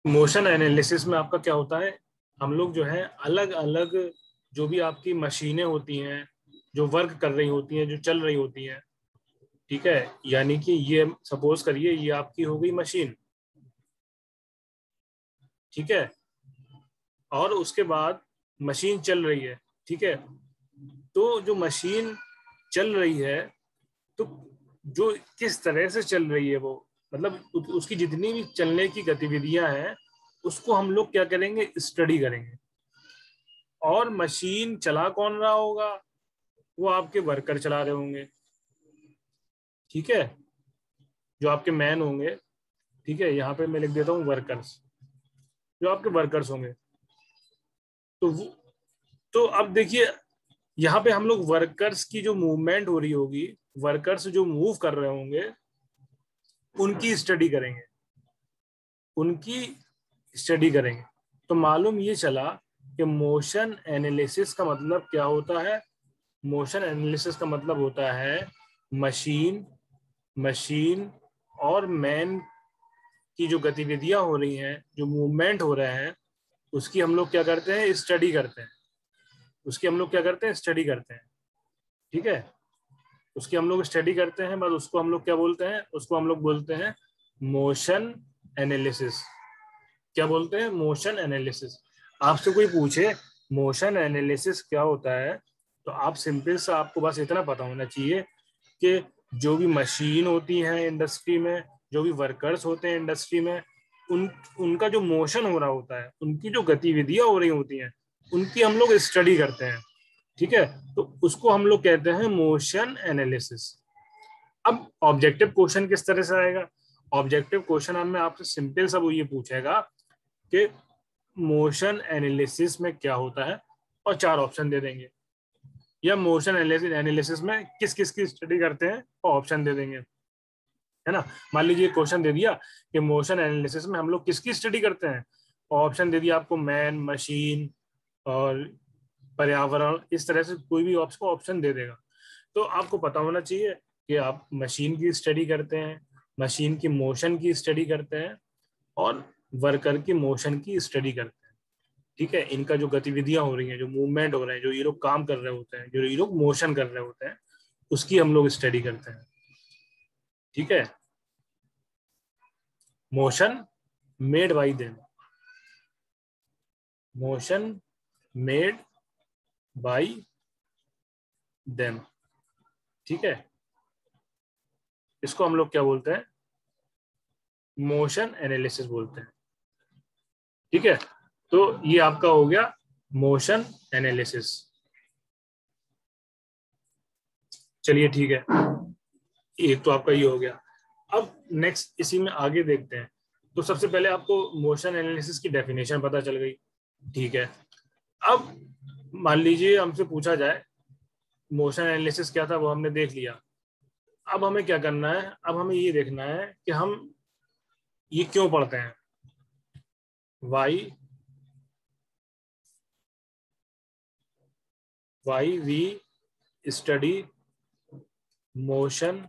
Motion analysis में आपका क्या होता है, हम लोग जो है अलग अलग जो भी आपकी मशीनें होती हैं, जो वर्क कर रही होती हैं, जो चल रही होती हैं, ठीक है, यानी कि ये सपोज करिए ये आपकी हो गई मशीन, ठीक है, और उसके बाद मशीन चल रही है, ठीक है, तो जो मशीन चल रही है, तो जो किस तरह से चल रही है वो, मतलब उसकी जितनी भी चलने की गतिविधियां हैं उसको हम लोग क्या करेंगे, स्टडी करेंगे। और मशीन चला कौन रहा होगा, वो आपके वर्कर चला रहे होंगे, ठीक है, जो आपके मैन होंगे, ठीक है, यहाँ पे मैं लिख देता हूँ वर्कर्स, जो आपके वर्कर्स होंगे। तो तो अब देखिए यहाँ पे हम लोग वर्कर्स की जो मूवमेंट हो रही होगी, वर्कर्स जो मूव कर रहे होंगे उनकी स्टडी करेंगे, उनकी स्टडी करेंगे। तो मालूम ये चला कि मोशन एनालिसिस का मतलब क्या होता है। मोशन एनालिसिस का मतलब होता है मशीन मशीन और मैन की जो गतिविधियां हो रही हैं, जो मूवमेंट हो रहे हैं, उसकी हम लोग क्या करते हैं, स्टडी करते हैं। उसकी हम लोग क्या करते हैं, स्टडी करते हैं, ठीक है। उसकी हम लोग स्टडी करते हैं, बस उसको हम लोग क्या बोलते हैं, उसको हम लोग बोलते हैं मोशन एनालिसिस। क्या बोलते हैं, मोशन एनालिसिस। आपसे कोई पूछे मोशन एनालिसिस क्या होता है, तो आप सिंपल सा आपको बस इतना पता होना चाहिए कि जो भी मशीन होती है इंडस्ट्री में, जो भी वर्कर्स होते हैं इंडस्ट्री में, उनका जो मोशन हो रहा होता है, उनकी जो गतिविधियां हो रही होती हैं, उनकी हम लोग स्टडी करते हैं, ठीक है। तो उसको हम लोग कहते हैं मोशन एनालिसिस। अब ऑब्जेक्टिव क्वेश्चन किस तरह से आएगा। ऑब्जेक्टिव क्वेश्चन हमें आपसे सिंपल सा वो ये पूछेगा कि मोशन एनालिसिस में क्या होता है, और 4 ऑप्शन दे देंगे, या मोशन एनालिसिस में किस किस की स्टडी करते हैं और ऑप्शन दे देंगे, है ना। मान लीजिए क्वेश्चन दे दिया कि मोशन एनालिसिस में हम लोग किसकी स्टडी करते हैं, और ऑप्शन दे दिया आपको मैन, मशीन और पर्यावरण, इस तरह से कोई भी आपको ऑप्शन दे देगा। तो आपको पता होना चाहिए कि आप मशीन की स्टडी करते हैं, मशीन की मोशन की स्टडी करते हैं, और वर्कर की मोशन की स्टडी करते हैं, ठीक है। इनका जो गतिविधियां हो रही हैं, जो मूवमेंट हो रहे हैं, जो ये लोग काम कर रहे होते हैं, जो ये लोग मोशन कर रहे होते हैं, उसकी हम लोग स्टडी करते हैं, ठीक है। Motion made by them, motion made by them, ठीक है। इसको हम लोग क्या बोलते हैं, मोशन एनालिसिस बोलते हैं, ठीक है। तो ये आपका हो गया मोशन एनालिसिस। चलिए ठीक है, एक तो आपका ये हो गया। अब नेक्स्ट इसी में आगे देखते हैं। तो सबसे पहले आपको मोशन एनालिसिस की डेफिनेशन पता चल गई, ठीक है। अब मान लीजिए हमसे पूछा जाए मोशन एनालिसिस क्या था, वो हमने देख लिया। अब हमें क्या करना है, अब हमें ये देखना है कि हम ये क्यों पढ़ते हैं। Why we study motion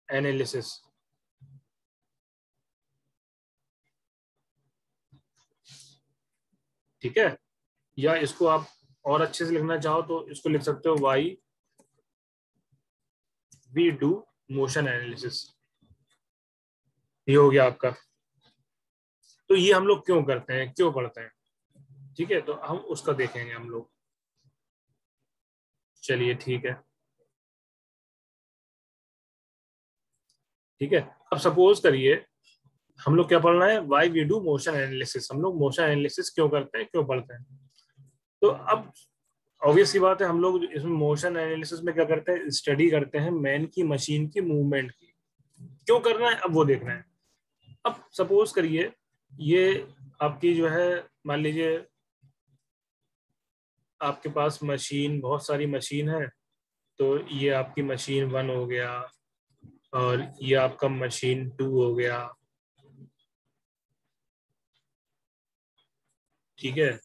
analysis, ठीक है। या इसको आप और अच्छे से लिखना चाहो तो इसको लिख सकते हो why we do motion analysis. ये हो गया आपका। तो ये हम लोग क्यों करते हैं, क्यों पढ़ते हैं, ठीक है, तो हम उसका देखेंगे हम लोग। चलिए ठीक है, ठीक है। अब सपोज करिए हम लोग क्या पढ़ना है, why we do motion analysis. हम लोग मोशन एनालिसिस क्यों करते हैं, क्यों पढ़ते हैं। तो अब ऑब्वियस सी बात है, हम लोग इसमें मोशन एनालिसिस में क्या करते हैं, स्टडी करते हैं मैन की, मशीन की मूवमेंट की। क्यों करना है अब वो देखना है। अब सपोज करिए ये आपकी जो है, मान लीजिए आपके पास मशीन, बहुत सारी मशीन है। तो ये आपकी मशीन 1 हो गया, और ये आपका मशीन 2 हो गया, ठीक है,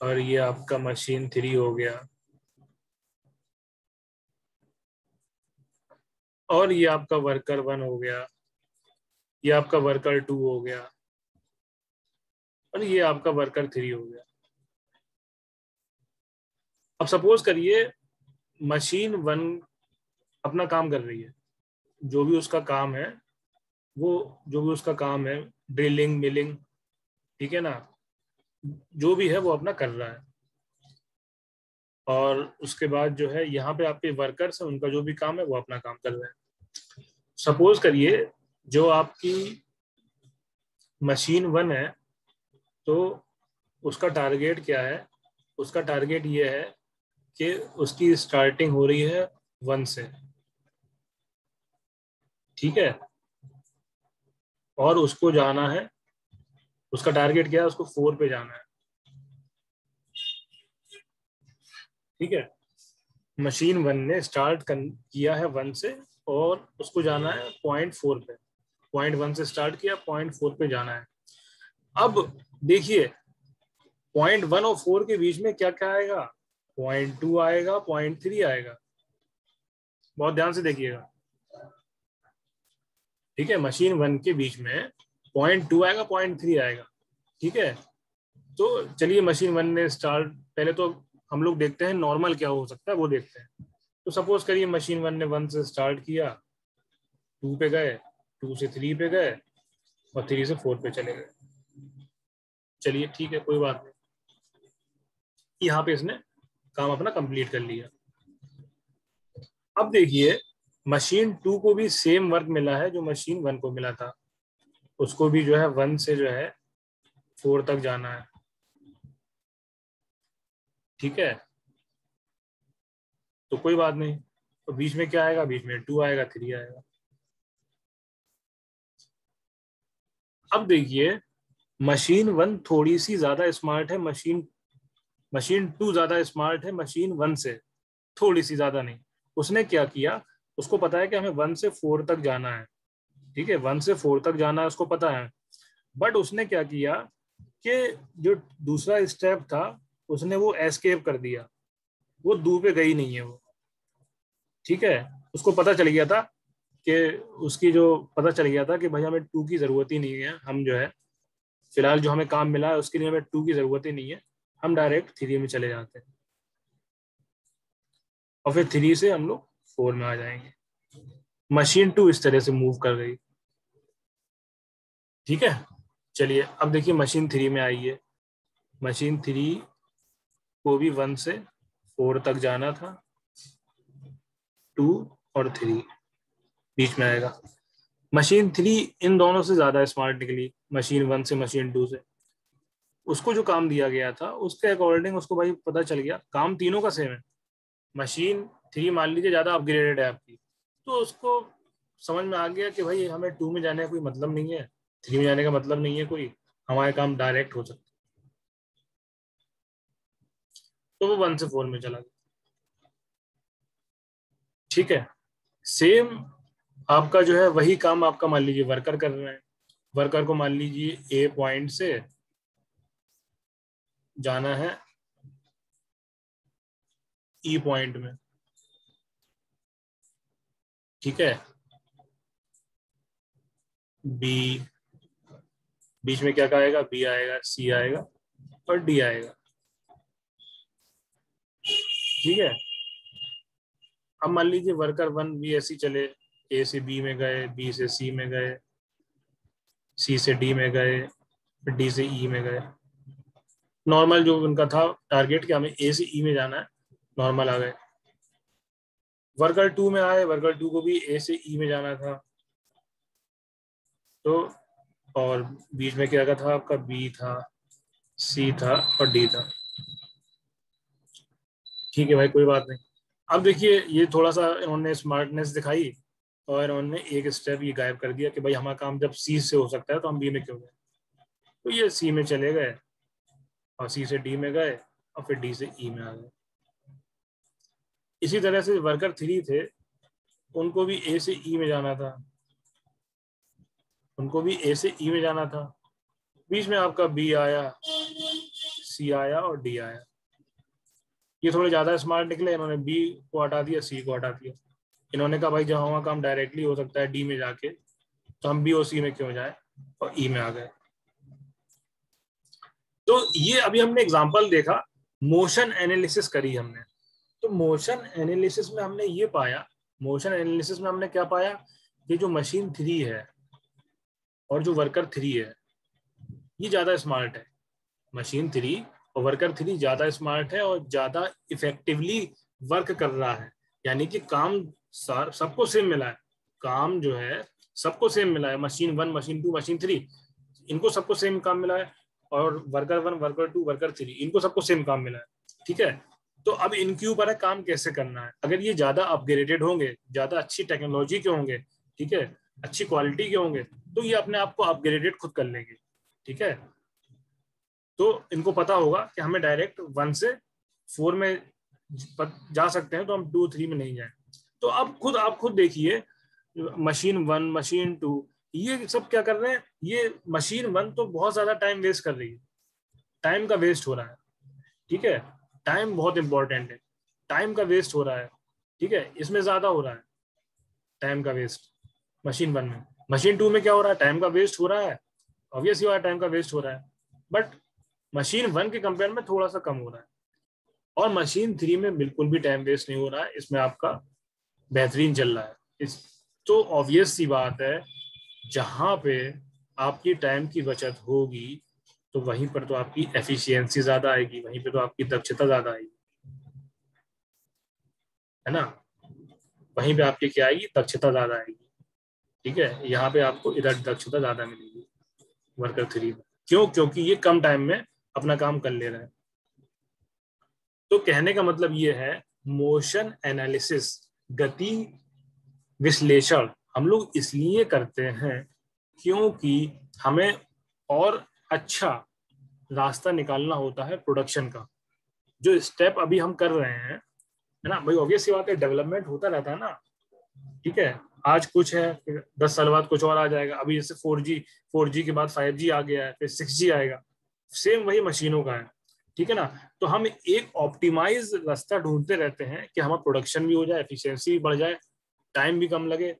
और ये आपका मशीन 3 हो गया, और ये आपका वर्कर 1 हो गया, ये आपका वर्कर 2 हो गया, और ये आपका वर्कर 3 हो गया। अब सपोज करिए मशीन 1 अपना काम कर रही है, जो भी उसका काम है, वो जो भी उसका काम है, ड्रिलिंग मिलिंग, ठीक है ना, जो भी है वो अपना कर रहा है। और उसके बाद जो है यहाँ पे आपके वर्कर्स हैं, उनका जो भी काम है वो अपना काम कर रहे हैं। सपोज करिए जो आपकी मशीन 1 है, तो उसका टारगेट क्या है? उसका टारगेट ये है कि उसकी स्टार्टिंग हो रही है 1 से, ठीक है, और उसको जाना है, उसका टारगेट क्या है? उसको 4 पे जाना है, ठीक है। मशीन 1 ने किया है 1 से, और उसको जाना है .4 पे। .1 से स्टार्ट किया, .4 पे जाना है। अब देखिए .1 और 4 के बीच में क्या क्या आएगा? .2 आएगा, .3 आएगा। बहुत ध्यान से देखिएगा, ठीक है। मशीन 1 के बीच में .2 आएगा, .3 आएगा, ठीक है। तो चलिए मशीन 1 ने स्टार्ट, पहले तो हम लोग देखते हैं नॉर्मल क्या हो सकता है, वो देखते हैं। तो सपोज करिए मशीन 1 ने 1 से स्टार्ट किया, 2 पे गए, 2 से 3 पे गए, और 3 से 4 पे चले गए। चलिए ठीक है, कोई बात नहीं, यहाँ पे इसने काम अपना कंप्लीट कर लिया। अब देखिए मशीन 2 को भी सेम वर्क मिला है जो मशीन 1 को मिला था। उसको भी जो है 1 से जो है 4 तक जाना है, ठीक है। तो कोई बात नहीं, तो बीच में क्या आएगा? बीच में 2 आएगा, 3 आएगा। अब देखिए मशीन 1 थोड़ी सी ज्यादा स्मार्ट है, मशीन 2 ज्यादा स्मार्ट है मशीन 1 से, थोड़ी सी ज्यादा नहीं। उसने क्या किया? उसको पता है कि हमें 1 से 4 तक जाना है, ठीक है, 1 से 4 तक जाना है, उसको पता है। बट उसने क्या किया कि जो दूसरा स्टेप था उसने वो एस्केप कर दिया, वो 2 पे गई नहीं है वो, ठीक है। उसको पता चल गया था कि उसकी जो पता चल गया था कि भाई हमें 2 की जरूरत ही नहीं है, हम जो है फिलहाल जो हमें काम मिला है उसके लिए हमें 2 की जरूरत ही नहीं है, हम डायरेक्ट 3 में चले जाते हैं, और फिर 3 से हम लोग 4 में आ जाएंगे। मशीन 2 इस तरह से मूव कर गई, ठीक है। चलिए अब देखिए मशीन 3 में आई है। मशीन 3 को भी 1 से 4 तक जाना था, 2 और 3 बीच में आएगा। मशीन 3 इन दोनों से ज्यादा स्मार्ट निकली, मशीन 1 से मशीन 2 से। उसको जो काम दिया गया था उसके अकॉर्डिंग उसको भाई पता चल गया काम तीनों का सेम है। मशीन 3 मान लीजिए ज्यादा अपग्रेडेड है आपकी, तो उसको समझ में आ गया कि भाई हमें 2 में जाने का कोई मतलब नहीं है, 3 में जाने का मतलब नहीं है कोई, हमारे काम डायरेक्ट हो सकता है। तो वो 1 से 4 में चला गया, ठीक है। सेम आपका जो है वही काम आपका मान लीजिए वर्कर कर रहे हैं। वर्कर को मान लीजिए ए पॉइंट से जाना है ई पॉइंट में, ठीक है। बी, बीच में क्या आएगा? बी आएगा, सी आएगा और डी आएगा, ठीक है। अब मान लीजिए वर्कर 1 भी ऐसे ही चले, ए से बी में गए, बी से सी में गए, सी से डी में गए, फिर डी से ई में गए। नॉर्मल जो उनका था टारगेट कि हमें ए से ई में जाना है, नॉर्मल आ गए। वर्कर 2 में आए, वर्कर 2 को भी ए से ई में जाना था, तो और बीच में क्या था आपका? बी था, सी था और डी था, ठीक है भाई, कोई बात नहीं। अब देखिए ये थोड़ा सा इन्होंने स्मार्टनेस दिखाई, और इन्होंने एक स्टेप ये गायब कर दिया कि भाई हमारा काम जब सी से हो सकता है तो हम बी में क्यों गए। तो ये सी में चले गए, और सी से डी में गए, और फिर डी से ई में आ गए। इसी तरह से वर्कर 3 थे, उनको भी ए से ई में जाना था, उनको भी ए से ई में जाना था। बीच में आपका बी आया, सी आया और डी आया। ये थोड़े ज्यादा स्मार्ट निकले, इन्होंने बी को हटा दिया, सी को हटा दिया। इन्होंने कहा भाई जब हमारा काम डायरेक्टली हो सकता है डी में जाके, तो हम बी और सी में क्यों जाए, और ई में आ गए। तो ये अभी हमने एग्जांपल देखा, मोशन एनालिसिस करी हमने। तो मोशन एनालिसिस में हमने ये पाया, मोशन एनालिसिस में हमने क्या पाया कि जो मशीन 3 है और जो वर्कर 3 है ये ज्यादा स्मार्ट है। मशीन 3 और वर्कर 3 ज्यादा स्मार्ट है और ज्यादा इफेक्टिवली वर्क कर रहा है। यानी कि काम सबको सेम मिला है, काम जो है सबको सेम मिला है। मशीन 1, मशीन 2, मशीन 3, इनको सबको सेम काम मिला है। और वर्कर 1, वर्कर 2, वर्कर 3, इनको सबको सेम काम मिला है। ठीक है, तो अब इनके ऊपर है काम कैसे करना है। अगर ये ज्यादा अपग्रेडेड होंगे, ज्यादा अच्छी टेक्नोलॉजी के होंगे, ठीक है, अच्छी क्वालिटी के होंगे, तो ये अपने आप को अपग्रेडेड खुद कर लेंगे। ठीक है, तो इनको पता होगा कि हमें डायरेक्ट 1 से 4 में जा सकते हैं, तो हम 2, 3 में नहीं जाए। तो अब आप खुद देखिए, मशीन 1, मशीन 2, ये सब क्या कर रहे हैं। ये मशीन 1 तो बहुत ज्यादा टाइम वेस्ट कर रही है, टाइम का वेस्ट हो रहा है। ठीक है, टाइम बहुत इंपॉर्टेंट है, टाइम का वेस्ट हो रहा है। ठीक है, इसमें ज्यादा हो रहा है टाइम का वेस्ट मशीन 1 में। मशीन 2 में क्या हो रहा है, टाइम का वेस्ट हो रहा है, ऑब्वियसली वाला टाइम का वेस्ट हो रहा है, बट मशीन 1 के कंपेयर में थोड़ा सा कम हो रहा है। और मशीन 3 में बिल्कुल भी टाइम वेस्ट नहीं हो रहा है, इसमें आपका बेहतरीन चल रहा है। इस तो ऑब्वियस सी बात है, जहां पे आपकी टाइम की बचत होगी तो वहीं पर तो आपकी एफिशिएंसी ज्यादा आएगी, वहीं पे तो आपकी दक्षता ज्यादा आएगी, है ना। वहीं पे आपकी क्या आएगी, दक्षता ज्यादा आएगी। ठीक है, यहाँ पे आपको इधर दक्षता ज्यादा मिलेगी वर्कर 3 में। क्यों? क्योंकि ये कम टाइम में अपना काम कर ले रहे हैं। तो कहने का मतलब ये है, मोशन एनालिसिस, गति विश्लेषण हम लोग इसलिए करते हैं क्योंकि हमें और अच्छा रास्ता निकालना होता है प्रोडक्शन का। जो स्टेप अभी हम कर रहे हैं, है ना भाई, ऑब्वियस सी बात है, डेवलपमेंट होता रहता है ना। ठीक है, आज कुछ है, फिर 10 साल बाद कुछ और आ जाएगा। अभी जैसे 4G के बाद 5G आ गया है, फिर 6G आएगा, सेम वही मशीनों का है। ठीक है ना, तो हम एक ऑप्टिमाइज रास्ता ढूंढते रहते हैं कि हमारा प्रोडक्शन भी हो जाए, एफिशिएंसी भी बढ़ जाए, टाइम भी कम लगे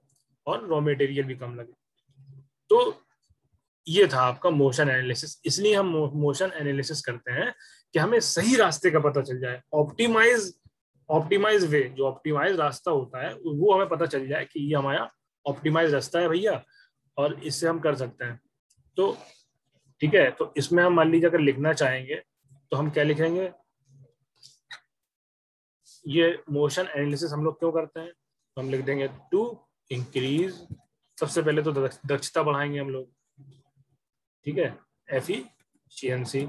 और रॉ मटेरियल भी कम लगे। तो ये था आपका मोशन एनालिसिस। इसलिए हम मोशन एनालिसिस करते हैं कि हमें सही रास्ते का पता चल जाए, ऑप्टिमाइज वे, जो ऑप्टिमाइज रास्ता होता है वो हमें पता चल जाए कि ये हमारा ऑप्टिमाइज रास्ता है भैया, और इससे हम कर सकते हैं। तो ठीक है, तो इसमें हम मान लीजिए अगर लिखना चाहेंगे तो हम क्या लिखेंगे, ये मोशन एनालिसिस हम लोग क्यों करते हैं, तो हम लिख देंगे टू इंक्रीज, सबसे पहले तो दक्षता बढ़ाएंगे हम लोग। ठीक है, एफिशिएंसी।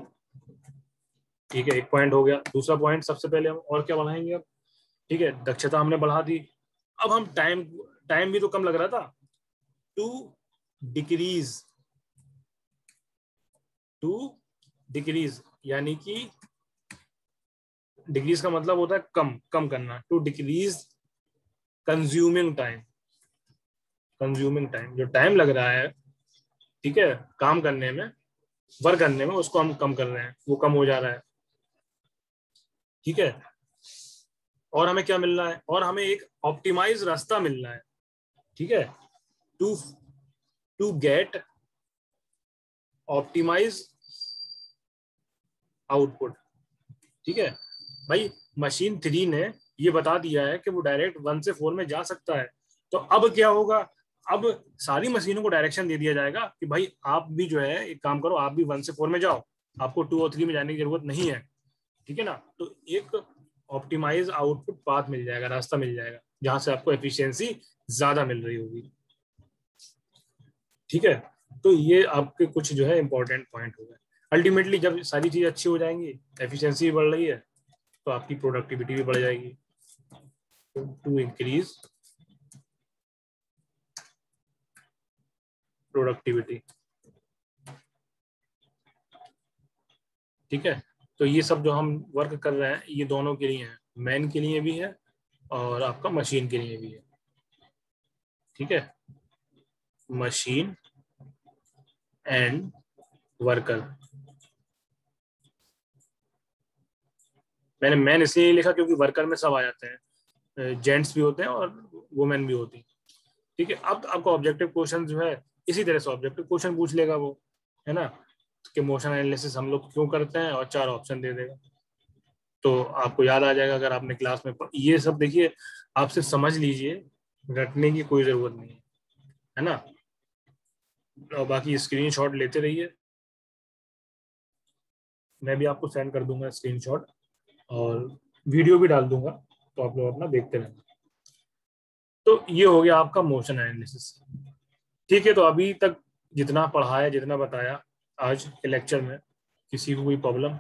ठीक है, एक पॉइंट हो गया। दूसरा पॉइंट, सबसे पहले हम और क्या बढ़ाएंगे अब। ठीक है, दक्षता हमने बढ़ा दी। अब हम टाइम टाइम भी तो कम लग रहा था, टू डिक्रीज, टू डिक्रीज यानी कि डिक्रीज का मतलब होता है कम कम करना, to decrease consuming time. Consuming time, जो टाइम लग रहा है, ठीक है, काम करने में, वर्क करने में, उसको हम कम कर रहे हैं, वो कम हो जा रहा है। ठीक है, और हमें क्या मिल रहा है, और हमें एक ऑप्टिमाइज रास्ता मिल रहा है। ठीक है, to to get optimize output. ठीक है भाई, मशीन 3 ने ये बता दिया है कि वो डायरेक्ट 1 से 4 में जा सकता है। तो अब क्या होगा, अब सारी मशीनों को डायरेक्शन दे दिया जाएगा कि भाई आप भी जो है एक काम करो, आप भी 1 से 4 में जाओ, आपको 2 और 3 में जाने की जरूरत नहीं है। ठीक है ना, तो एक ऑप्टिमाइज आउटपुट पाथ मिल जाएगा, रास्ता मिल जाएगा, जहां से आपको एफिशिएंसी ज्यादा मिल रही होगी। ठीक है, तो ये आपके कुछ जो है इंपॉर्टेंट पॉइंट हो गए। अल्टीमेटली जब सारी चीज अच्छी हो जाएंगी, एफिशिएंसी भी बढ़ रही है, तो आपकी प्रोडक्टिविटी भी बढ़ जाएगी। To increase productivity. ठीक है, तो ये सब जो हम वर्क कर रहे हैं ये दोनों के लिए है, मैन के लिए भी है और आपका मशीन के लिए भी है। ठीक है, मशीन एंड वर्कर। मैंने मैन इसलिए लिखा क्योंकि वर्कर में सब आ जाते हैं, जेंट्स भी होते हैं और वुमेन भी होती है। ठीक है, अब आपका ऑब्जेक्टिव क्वेश्चन जो है इसी तरह से ऑब्जेक्टिव क्वेश्चन पूछ लेगा वो, है ना। कि मोशन एनालिसिस हम लोग क्यों करते हैं और 4 ऑप्शन दे देगा। तो आपको याद आ जाएगा अगर आपने क्लास में ये सब देखिए, आप सिर्फ समझ लीजिए, रटने की कोई जरूरत नहीं है ना। और बाकी स्क्रीनशॉट लेते रहिए, मैं भी आपको सेंड कर दूंगा स्क्रीनशॉट, और वीडियो भी डाल दूंगा, तो आप लोग अपना देखते रहना। तो ये हो गया आपका मोशन एनालिसिस। ठीक है, तो अभी तक जितना पढ़ाया, जितना बताया आज के लेक्चर में, किसी को कोई प्रॉब्लम